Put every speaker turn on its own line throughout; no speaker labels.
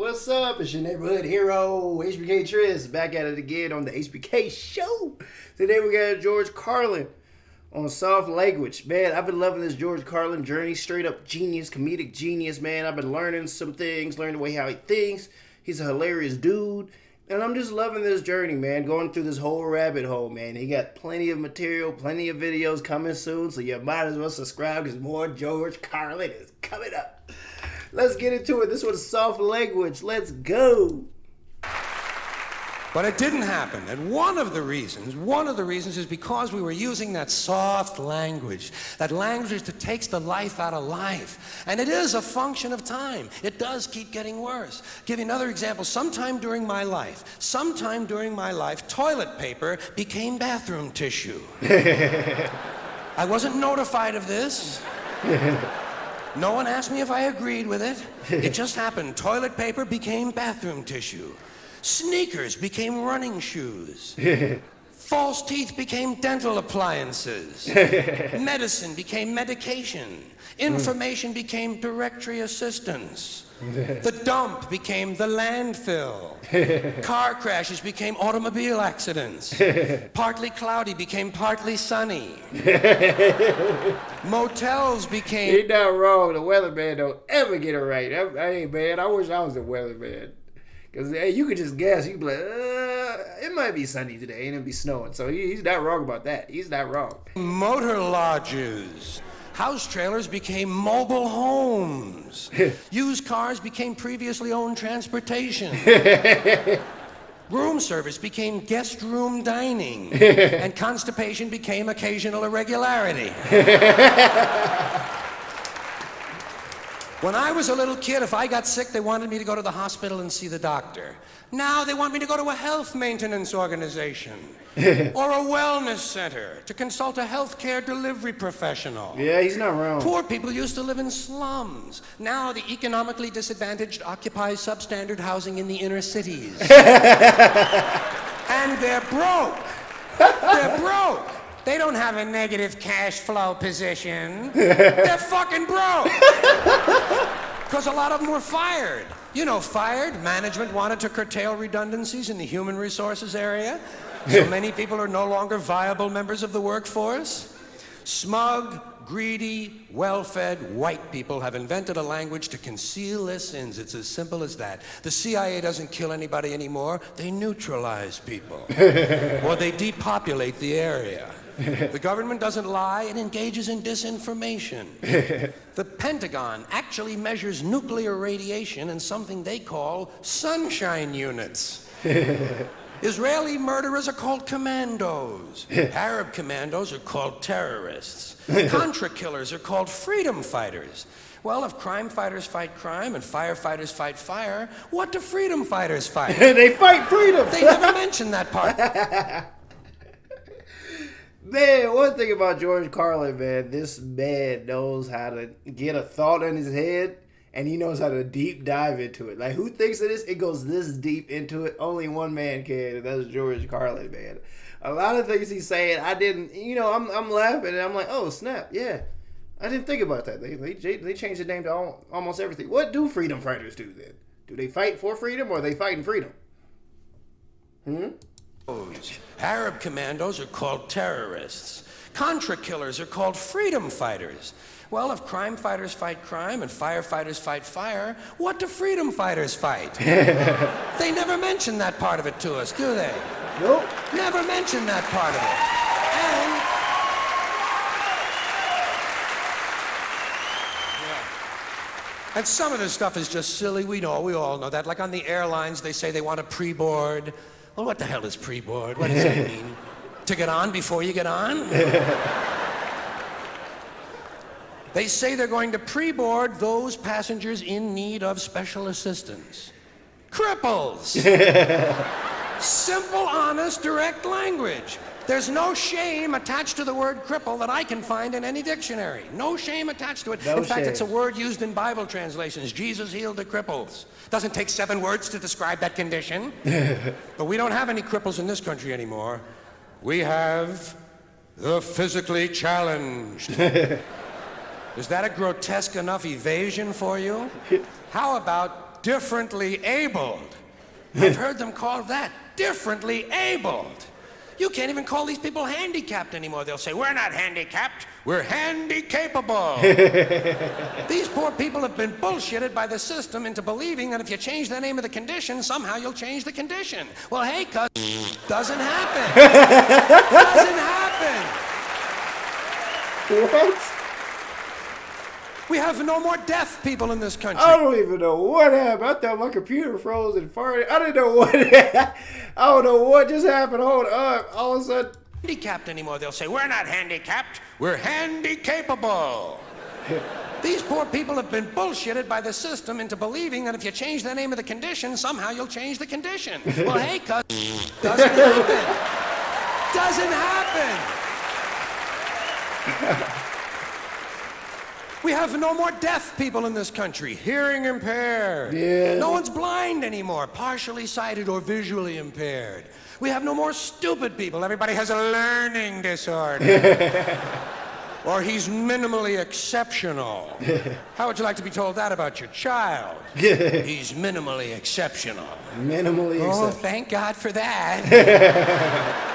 What's up? It's your neighborhood hero, HBK Triz, back at it again on the HBK Show. Today we got George Carlin on soft language. Man, I've been loving this George Carlin journey. Straight up genius, comedic genius, man. I've been learning some things, learning the way how he thinks. He's a hilarious dude. And I'm just loving this journey, man. Going through this whole rabbit hole, man. He got plenty of material, plenty of videos coming soon. So you might as well subscribe because more George Carlin is coming up. Let's get into it. This was soft language. Let's go.
But it didn't happen. And one of the reasons is because we were using that soft language, that language that takes the life out of life. And it is a function of time. It does keep getting worse. Give you another example. Sometime during my life, toilet paper became bathroom tissue. I wasn't notified of this. No one asked me if I agreed with it. It just happened. Toilet paper became bathroom tissue. Sneakers became running shoes. False teeth became dental appliances. Medicine became medication. Information became directory assistance. The dump became the landfill. Car crashes became automobile accidents. Partly cloudy became partly sunny. Motels became...
You're not wrong. The weatherman don't ever get it right. Hey, man, I wish I was the weatherman. Because hey, you could just guess. You could be like, it might be sunny today and it'll be snowing. So he's not wrong about that. He's not wrong.
Motor lodges. House trailers became mobile homes. Used cars became previously owned transportation. Room service became guest room dining. And constipation became occasional irregularity. When I was a little kid, if I got sick, they wanted me to go to the hospital and see the doctor. Now they want me to go to a health maintenance organization or a wellness center to consult a healthcare delivery professional.
Yeah, he's not wrong.
Poor people used to live in slums. Now the economically disadvantaged occupy substandard housing in the inner cities. And they're broke. They're broke. They don't have a negative cash flow position. They're fucking broke. Because a lot of them were fired. You know, fired. Management wanted to curtail redundancies in the human resources area. So many people are no longer viable members of the workforce. Smug, greedy, well-fed white people have invented a language to conceal their sins. It's as simple as that. The CIA doesn't kill anybody anymore. They neutralize people. Or they depopulate the area. The government doesn't lie, it engages in disinformation. The Pentagon actually measures nuclear radiation in something they call sunshine units. Israeli murderers are called commandos. Arab commandos are called terrorists. Contra killers are called freedom fighters. Well, if crime fighters fight crime and firefighters fight fire, what do freedom fighters fight?
They fight freedom.
They never mention that part.
Man, one thing about George Carlin, man, this man knows how to get a thought in his head, and he knows how to deep dive into it. Like, who thinks of this? It goes this deep into it. Only one man can, and that's George Carlin, man. A lot of things he's saying, I didn't, I'm laughing, and I'm like, oh, snap, yeah. I didn't think about that. They changed the name to almost everything. What do freedom fighters do, then? Do they fight for freedom, or are they fighting freedom?
Arab commandos are called terrorists. Contra killers are called freedom fighters. Well, if crime fighters fight crime and firefighters fight fire, what do freedom fighters fight? They never mention that part of it to us, do they?
Nope.
Never mention that part of it. And some of this stuff is just silly. We all know that. Like on the airlines, they say they want a pre-board. Well, what the hell is pre-board? What does that mean? To get on before you get on? They say they're going to pre-board those passengers in need of special assistance. Cripples! Simple, honest, direct language. There's no shame attached to the word cripple that I can find in any dictionary. No shame attached to it. In fact, it's a word used in Bible translations. Jesus healed the cripples. Doesn't take 7 words to describe that condition. But we don't have any cripples in this country anymore. We have the physically challenged. Is that a grotesque enough evasion for you? How about differently abled. I've heard them call that differently abled. You can't even call these people handicapped anymore. They'll say, we're not handicapped, we're handy-capable. These poor people have been bullshitted by the system into believing that if you change the name of the condition, somehow you'll change the condition. Well, hey, cuz, doesn't happen. Doesn't happen.
What?
We have no more deaf people in this country.
I don't even know what happened. I thought my computer froze and farted. I didn't know what happened. I don't know what just happened. Hold up. All of a sudden.
Handicapped anymore. They'll say, we're not handicapped, we're handy-capable. These poor people have been bullshitted by the system into believing that if you change the name of the condition, somehow you'll change the condition. Well, hey, cuz, doesn't happen. Doesn't happen. We have no more deaf people in this country, hearing impaired.
Yeah.
No one's blind anymore, partially sighted or visually impaired. We have no more stupid people. Everybody has a learning disorder. Or he's minimally exceptional. How would you like to be told that about your child? He's minimally exceptional.
Minimally exceptional.
Oh, thank God for that.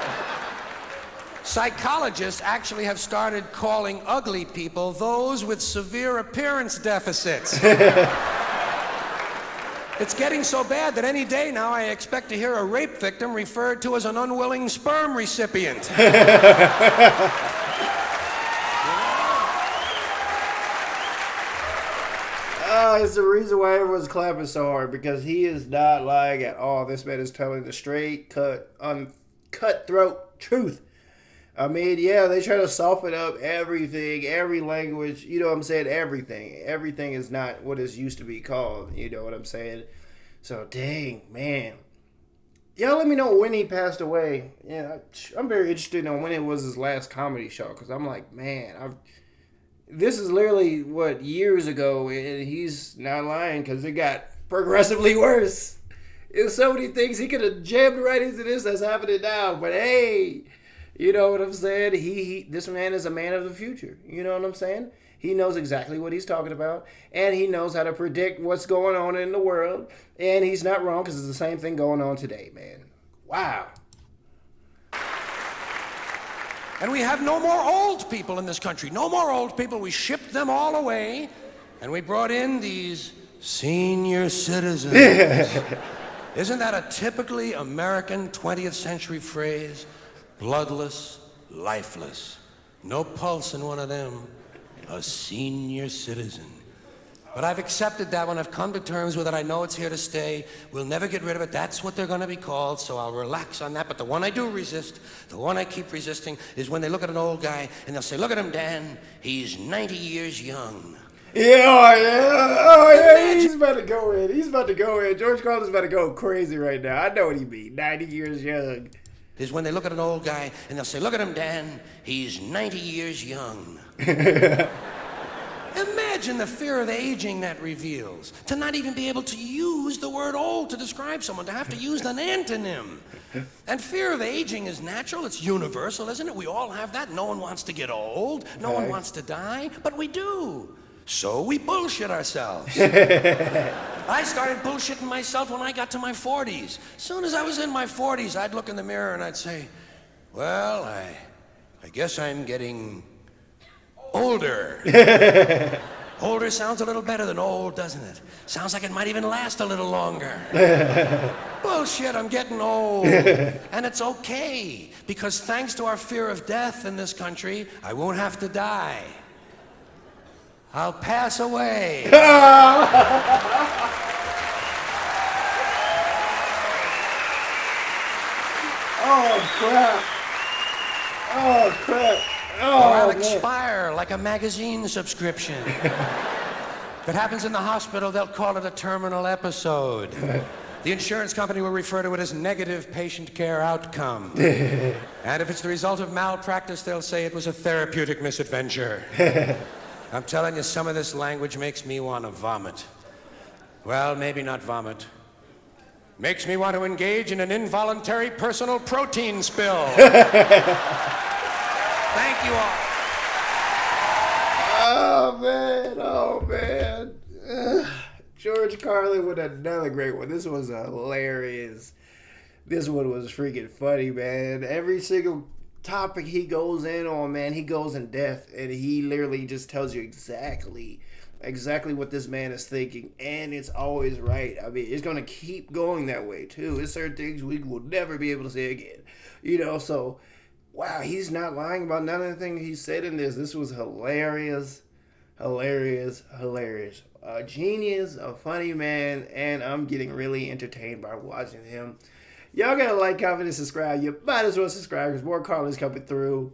Psychologists actually have started calling ugly people those with severe appearance deficits. It's getting so bad that any day now I expect to hear a rape victim referred to as an unwilling sperm recipient.
It's the reason why everyone's clapping so hard, because he is not lying at all. This man is telling the straight, cutthroat truth. I mean, yeah, they try to soften up everything, every language, you know what I'm saying, everything. Everything is not what it used to be called, you know what I'm saying? So, dang, man. Y'all let me know when he passed away. Yeah, I'm very interested in when it was his last comedy show, because I'm like, man, this is literally, years ago, and he's not lying, because it got progressively worse. There's so many things he could have jammed right into this that's happening now, but hey... You know what I'm saying? This man is a man of the future. You know what I'm saying? He knows exactly what he's talking about, and he knows how to predict what's going on in the world, and he's not wrong, because it's the same thing going on today, man. Wow.
And we have no more old people in this country. No more old people. We shipped them all away, and we brought in these senior citizens. Isn't that a typically American 20th century phrase? Bloodless, lifeless, no pulse in one of them, a senior citizen. But I've accepted that one. I've come to terms with it. I know it's here to stay. We'll never get rid of it. That's what they're going to be called, so I'll relax on that. But the one I do resist, the one I keep resisting, is when they look at an old guy and they'll say, look at him, Dan, he's 90 years young.
Yeah, he's about to go in. He's about to go in. George Carlin's about to go crazy right now. I know what he means, 90 years young.
Is when they look at an old guy and they'll say, look at him, Dan, he's 90 years young. Imagine the fear of aging that reveals. To not even be able to use the word old to describe someone, to have to use an antonym. And fear of aging is natural, it's universal, isn't it? We all have that. No one wants to get old, no one wants to die, but we do. So we bullshit ourselves. I started bullshitting myself when I got to my 40s. As soon as I was in my 40s, I'd look in the mirror and I'd say, well, I guess I'm getting older. Older sounds a little better than old, doesn't it? Sounds like it might even last a little longer. Bullshit, I'm getting old. And it's okay, because thanks to our fear of death in this country, I won't have to die. I'll pass away.
Oh, crap. Oh, crap. Oh,
or I'll
man.
expire like a magazine subscription. If it happens in the hospital, they'll call it a terminal episode. The insurance company will refer to it as negative patient care outcome. And if it's the result of malpractice, they'll say it was a therapeutic misadventure. I'm telling you, some of this language makes me want to vomit. Well, maybe not vomit. Makes me want to engage in an involuntary personal protein spill. Thank you all.
Oh, man. Oh, man. George Carlin with another great one. This was hilarious. This one was freaking funny, man. Every single topic he goes in on, man, he goes in depth, and he literally just tells you exactly what this man is thinking, and it's always right. I mean, it's gonna keep going that way too. There's certain things we will never be able to say again, you know. So, wow, he's not lying about none of the things he said in this. This was hilarious, hilarious. A genius, a funny man, and I'm getting really entertained by watching him. Y'all gotta like, comment, and subscribe. You might as well subscribe because more Carlin's coming through.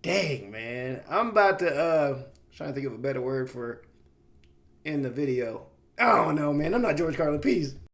Dang, man. I'm about to, trying to think of a better word for in the video. I don't know, man. I'm not George Carlin. Peace.